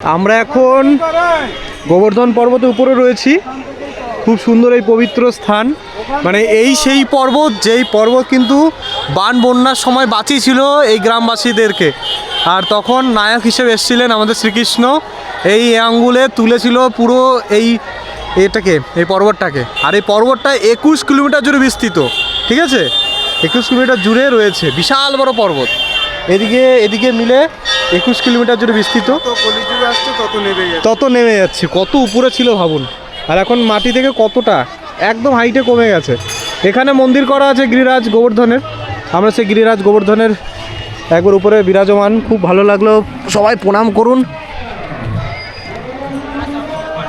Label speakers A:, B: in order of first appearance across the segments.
A: আমরা এখন গোবর্ধন পর্বতের উপরে রয়েছি। খুব সুন্দর এই পবিত্র স্থান, মানে এই সেই পর্বত যেই পর্বত কিন্তু বান বন্যার সময় বাঁচিয়েছিল এই গ্রামবাসীদেরকে। আর তখন নায়ক হিসেবে এসেছিলেন আমাদের শ্রীকৃষ্ণ, এই আঙ্গুলে তুলেছিল পুরো এই পর্বতটাকে। আর এই পর্বতটা 21 কিলোমিটার জুড়ে বিস্তৃত, ঠিক আছে? 21 কিলোমিটার জুড়ে রয়েছে, বিশাল বড় পর্বত। এদিকে মিলে 21 কিলোমিটার জুড়ে বিস্তৃত। তত নেমে যাচ্ছে, কত উপরে ছিল ভাবুন। আর এখন মাটি থেকে কতটা একদম হাইটে কমে গেছে। এখানে মন্দির করা আছে গিরিরাজ গোবর্ধনের। আমরা সেই গিরিরাজ গোবর্ধনের একবার উপরে বিরাজমান, খুব ভালো লাগলো। সবাই প্রণাম করুন।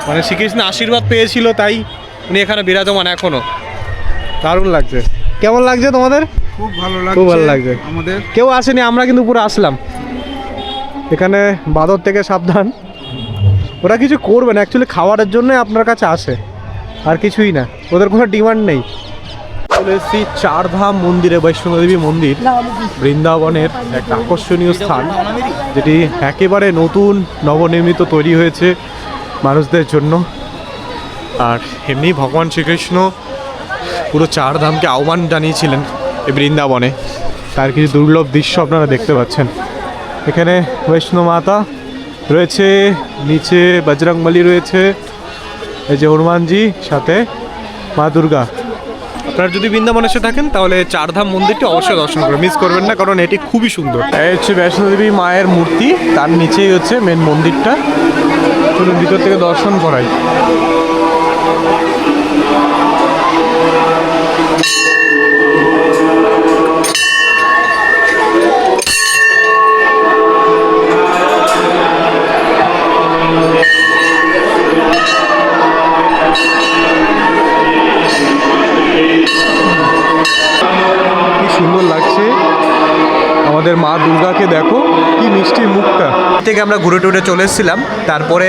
A: মানে শ্রীকৃষ্ণ আশীর্বাদ পেয়েছিল, তাই উনি এখানে বিরাজমান এখনো। দারুণ লাগছে। কেমন লাগছে তোমাদের?
B: খুব ভালো লাগছে,
A: খুব ভালো লাগছে।
B: আমাদের
A: কেউ আসেনি, আমরা কিন্তু পুরো আসলাম। এখানে বাঁদর থেকে সাবধান, ওরা কিছু করবে না, অ্যাকচুয়ালি খাওয়ারের জন্যই আপনার কাছে আসে, আর কিছুই না, ওদের কোনো ডিমান্ড নেই। চলে এসেছি চারধাম মন্দিরে, বৈষ্ণোদেবী মন্দির, বৃন্দাবনের একটা আকর্ষণীয় স্থান, যেটি একেবারে নতুন নবনির্মিত তৈরি হয়েছে মানুষদের জন্য। আর এমনি ভগবান শ্রীকৃষ্ণ পুরো চারধামকে আহ্বান জানিয়েছিলেন এই বৃন্দাবনে। তার কিছু দুর্লভ দৃশ্য আপনারা দেখতে পাচ্ছেন। এখানে বৈষ্ণো মাতা রয়েছে, নিচে বজরংবলী রয়েছে, এই যে হনুমানজি, সাথে মা দুর্গা। আপনারা যদি বৃন্দাবনে এসে থাকেন তাহলে চারধাম মন্দিরটি অবশ্যই দর্শন করবেন, মিস করবেন না, কারণ এটি খুবই সুন্দর। এই হচ্ছে বৈষ্ণোদেবী মায়ের মূর্তি, তার নিচেই হচ্ছে মেন মন্দিরটা। চলুন ভিতর থেকে দর্শন করাই। সুন্দর লাগছে, আমাদের মা দুর্গাকে দেখো, কি মিষ্টি মুখটা। থেকে আমরা ঘুরে টুরে চলে এসেছিলাম, তারপরে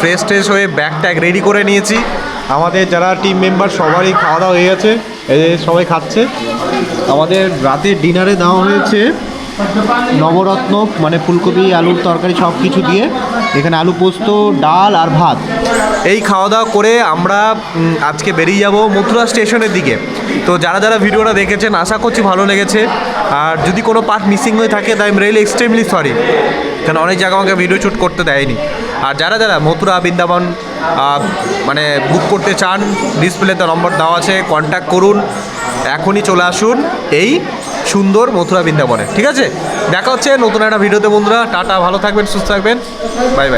A: ফ্রেশ ট্রেশ হয়ে ব্যাগ ট্যাগ রেডি করে নিয়েছি। আমাদের যারা টিম মেম্বার সবারই খাওয়া দাওয়া হয়ে গেছে, এই যে সবাই খাচ্ছে। আমাদের রাতের ডিনারে দেওয়া হয়েছে নবরত্ন, মানে ফুলকপি আলুর তরকারি সব কিছু দিয়ে, এখানে আলু পোস্ত, ডাল আর ভাত। এই খাওয়া দাওয়া করে আমরা আজকে বেরিয়ে যাব মথুরা স্টেশনের দিকে। তো যারা যারা ভিডিওটা দেখেছেন আশা করছি ভালো লেগেছে। আর যদি কোনো পার্ট মিসিং হয়ে থাকে তাই আমি রিয়েলি এক্সট্রিমলি সরি, কারণ অনেক জায়গা আমাকে ভিডিও শ্যুট করতে দেয়নি। আর যারা যারা মথুরা বৃন্দাবন মানে বুক করতে চান, ডিসপ্লেতে নম্বর দেওয়া আছে, কন্ট্যাক্ট করুন, এখনই চলে আসুন এই সুন্দর মথুরা বৃন্দাবনে। ঠিক আছে, দেখা হচ্ছে নতুন একটা ভিডিওতে বন্ধুরা। টাটা, ভালো থাকবেন, সুস্থ থাকবেন, বাই বাই।